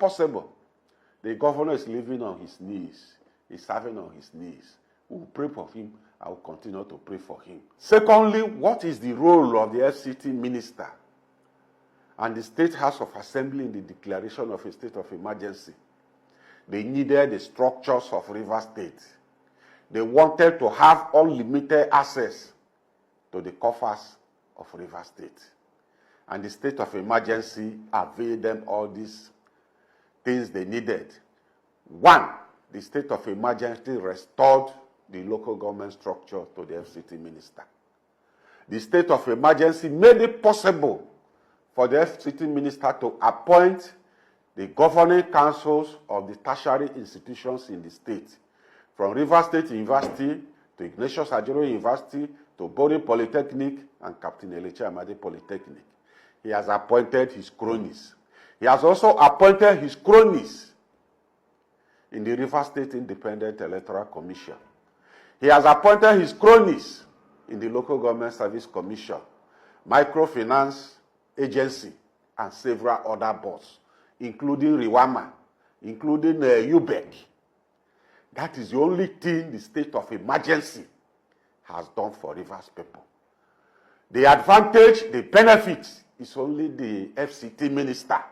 possible. The governor is living on his knees. He's serving on his knees. We will pray for him. I will continue to pray for him. Secondly, what is the role of the FCT minister and the State House of Assembly in the declaration of a state of emergency? They needed the structures of Rivers State. They wanted to have unlimited access to the coffers of Rivers State. And the state of emergency availed them all these things they needed. One, the state of emergency restored the local government structure to the FCT minister. The state of emergency made it possible for the FCT minister to appoint the governing councils of the tertiary institutions in the state, from Rivers State University to Ignatius Ajero University to Bori Polytechnic and Captain Eleche Amadi Polytechnic. He has appointed his cronies. He has also appointed his cronies in the Rivers State Independent Electoral Commission. He has appointed his cronies in the Local Government Service Commission, Microfinance Agency, and several other boards, including Riwama, including UBEC. That is the only thing the state of emergency has done for Rivers people. The advantage, the benefit, is only the FCT minister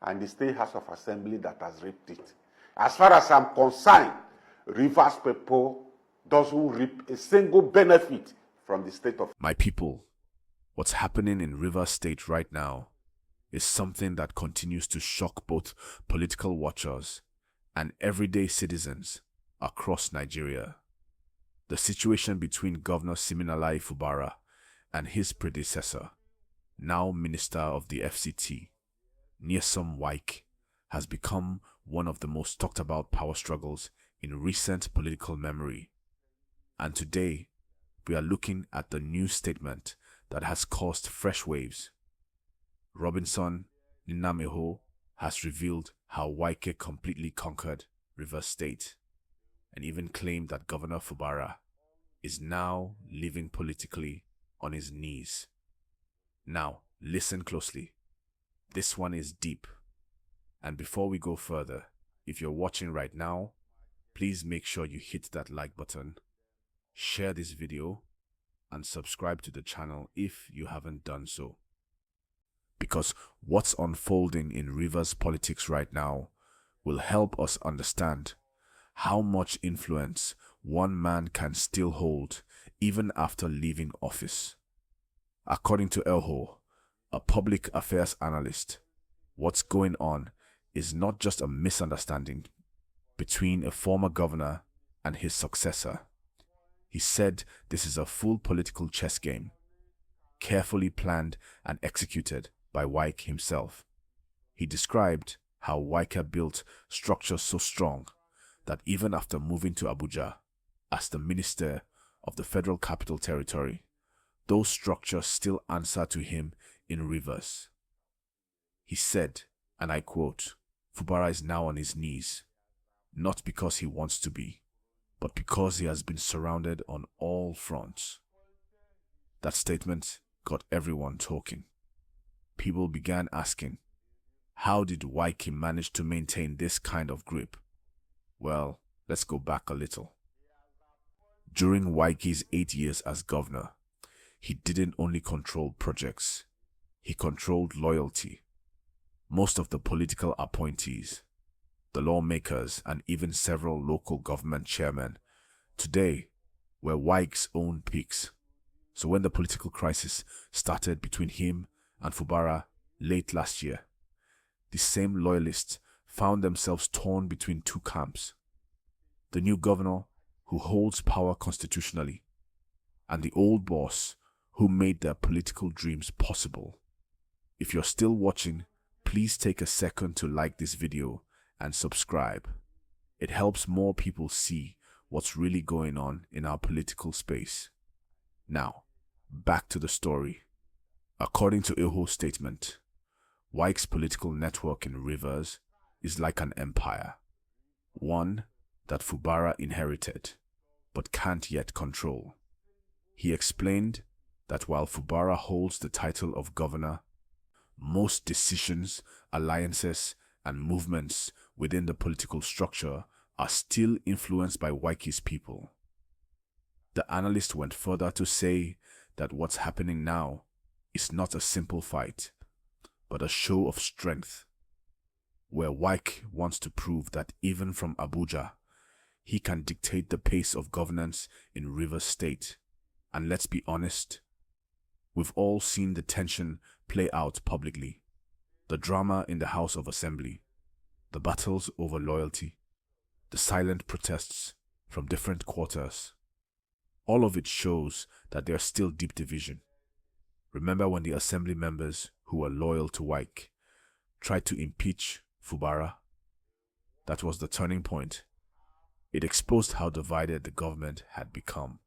and the State House of Assembly that has reaped it. As far as I'm concerned, Rivers people doesn't reap a single benefit from the state of... My people, what's happening in Rivers State right now is something that continues to shock both political watchers and everyday citizens across Nigeria. The situation between Governor Sim Fubara and his predecessor, now Minister of the FCT, Nyesom Wike, has become one of the most talked about power struggles in recent political memory. And today, we are looking at the new statement that has caused fresh waves. Robinson Nnam Ewhoh has revealed how Wike completely conquered Rivers State and even claimed that Governor Fubara is now living politically on his knees. Now, listen closely. This one is deep. And before we go further, if you're watching right now, please make sure you hit that like button, share this video, and subscribe to the channel if you haven't done so. Because what's unfolding in Rivers politics right now will help us understand how much influence one man can still hold even after leaving office. According to Ewhoh, a public affairs analyst, what's going on is not just a misunderstanding between a former governor and his successor. He said this is a full political chess game, carefully planned and executed by Wike himself. He described how Wike built structures so strong that even after moving to Abuja as the Minister of the Federal Capital Territory, those structures still answer to him in Rivers. He said, and I quote, "Fubara is now on his knees, not because he wants to be, but because he has been surrounded on all fronts." That statement got everyone talking. People began asking, how did Wike manage to maintain this kind of grip? Well, let's go back a little. During Wike's 8 years as governor, he didn't only control projects, he controlled loyalty. Most of the political appointees, the lawmakers, and even several local government chairmen today were Wike's own picks. So when the political crisis started between him and Fubara late last year, the same loyalists found themselves torn between two camps. The new governor, who holds power constitutionally, and the old boss, who made their political dreams possible. If you're still watching, please take a second to like this video and subscribe. It helps more people see what's really going on in our political space. Now, back to the story. According to Ewhoh's statement, Wike's political network in Rivers is like an empire, one that Fubara inherited but can't yet control. He explained that while Fubara holds the title of governor, most decisions, alliances, and movements within the political structure are still influenced by Wike's people. The analyst went further to say that what's happening now is not a simple fight, but a show of strength, where Wike wants to prove that even from Abuja, he can dictate the pace of governance in Rivers State. And let's be honest, we've all seen the tension play out publicly, the drama in the House of Assembly, the battles over loyalty, the silent protests from different quarters. All of it shows that there's still deep division. Remember when the assembly members who were loyal to Wike tried to impeach Fubara? That was the turning point. It exposed how divided the government had become.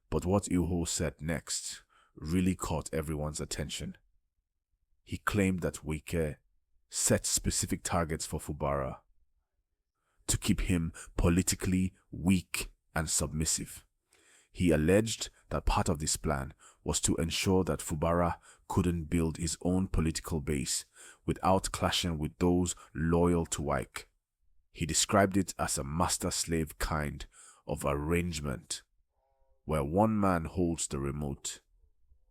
But what Ewhoh said next really caught everyone's attention. He claimed that Wike set specific targets for Fubara to keep him politically weak and submissive. He alleged that part of this plan was to ensure that Fubara couldn't build his own political base without clashing with those loyal to Wike. He described it as a master-slave kind of arrangement, where one man holds the remote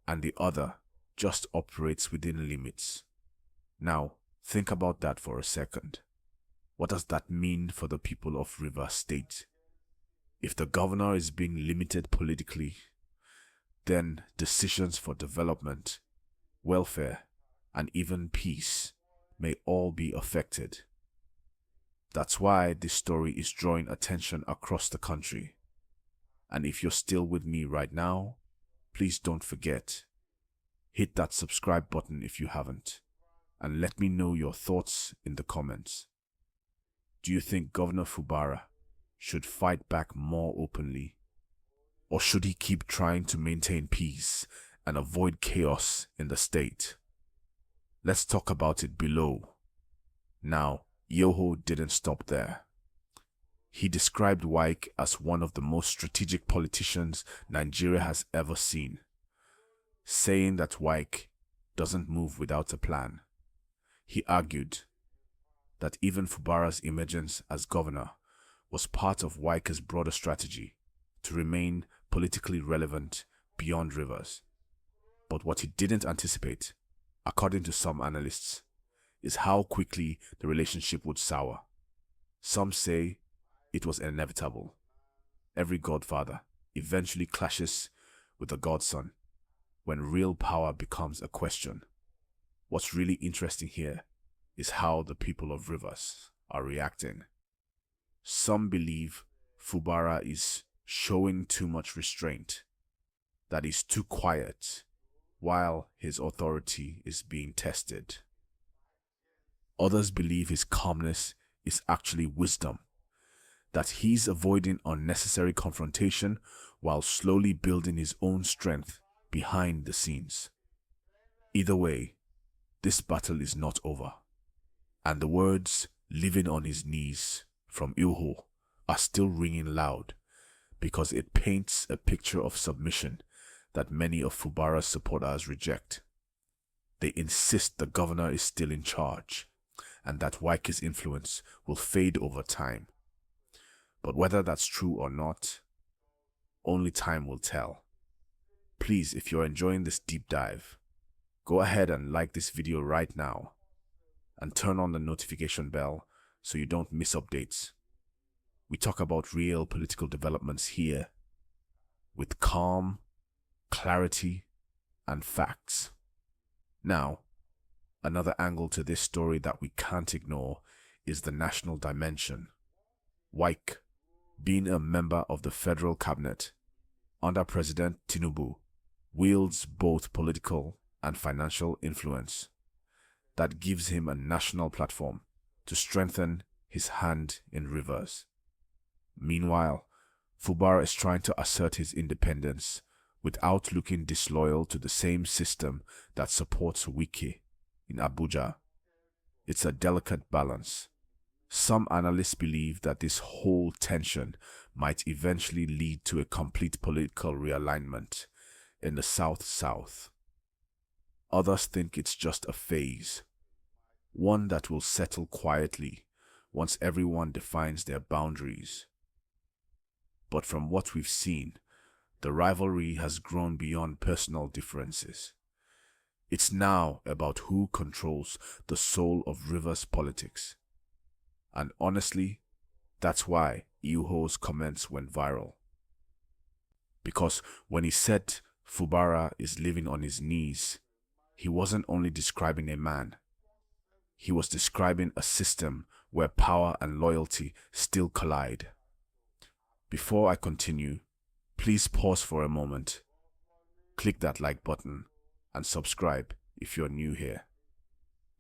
and the other just operates within limits. Now, think about that for a second. What does that mean for the people of Rivers State? If the governor is being limited politically, then decisions for development, welfare, and even peace may all be affected. That's why this story is drawing attention across the country. And if you're still with me right now, please don't forget, hit that subscribe button if you haven't, and let me know your thoughts in the comments. Do you think Governor Fubara should fight back more openly? Or should he keep trying to maintain peace and avoid chaos in the state? Let's talk about it below. Now, Ewhoh didn't stop there. He described Wike as one of the most strategic politicians Nigeria has ever seen, saying that Wike doesn't move without a plan. He argued that even Fubara's emergence as governor was part of Wike's broader strategy to remain politically relevant beyond Rivers. But what he didn't anticipate, according to some analysts, is how quickly the relationship would sour. Some say it was inevitable. Every godfather eventually clashes with a godson when real power becomes a question. What's really interesting here is how the people of Rivers are reacting. Some believe Fubara is showing too much restraint, that he's too quiet while his authority is being tested. Others believe his calmness is actually wisdom, that he's avoiding unnecessary confrontation while slowly building his own strength behind the scenes. Either way, this battle is not over, and the words "living on his knees" from Ewhoh are still ringing loud because it paints a picture of submission that many of Fubara's supporters reject. They insist the governor is still in charge and that Wike's influence will fade over time. But whether that's true or not, only time will tell. Please, if you're enjoying this deep dive, go ahead and like this video right now and turn on the notification bell so you don't miss updates. We talk about real political developments here with calm, clarity, and facts. Now, another angle to this story that we can't ignore is the national dimension. Wike, being a member of the federal cabinet under President Tinubu, wields both political and financial influence. That gives him a national platform to strengthen his hand in Rivers. Meanwhile, Fubara is trying to assert his independence without looking disloyal to the same system that supports Wike in Abuja. It's a delicate balance. Some analysts believe that this whole tension might eventually lead to a complete political realignment in the South-South. Others think it's just a phase. one that will settle quietly once everyone defines their boundaries. But from what we've seen, the rivalry has grown beyond personal differences. It's now about who controls the soul of Rivers politics. And honestly, that's why Ewho's comments went viral. Because when he said Fubara is living on his knees, he wasn't only describing a man. He was describing a system where power and loyalty still collide. Before I continue, please pause for a moment. Click that like button and subscribe if you're new here.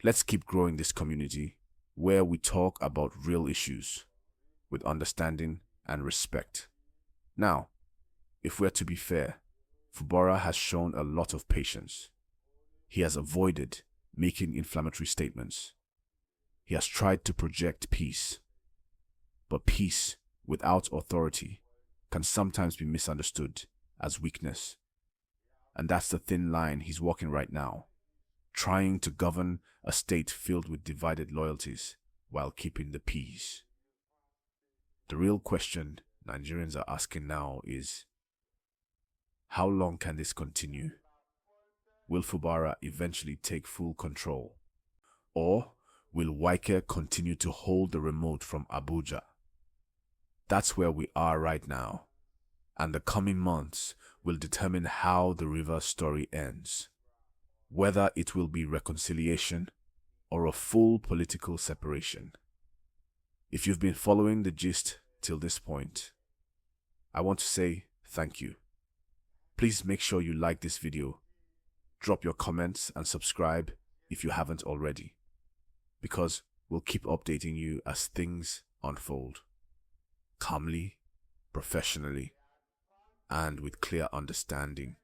Let's keep growing this community where we talk about real issues with understanding and respect. Now, if we're to be fair, Fubara has shown a lot of patience. He has avoided making inflammatory statements. He has tried to project peace. But peace without authority can sometimes be misunderstood as weakness. And that's the thin line he's walking right now, trying to govern a state filled with divided loyalties while keeping the peace. The real question Nigerians are asking now is, how long can this continue? Will Fubara eventually take full control? Or will Wike continue to hold the remote from Abuja? That's where we are right now, and the coming months will determine how the river story ends. Whether it will be reconciliation or a full political separation. If you've been following the gist till this point, I want to say thank you. Please make sure you like this video, drop your comments and subscribe if you haven't already, because we'll keep updating you as things unfold. Calmly, professionally, and with clear understanding.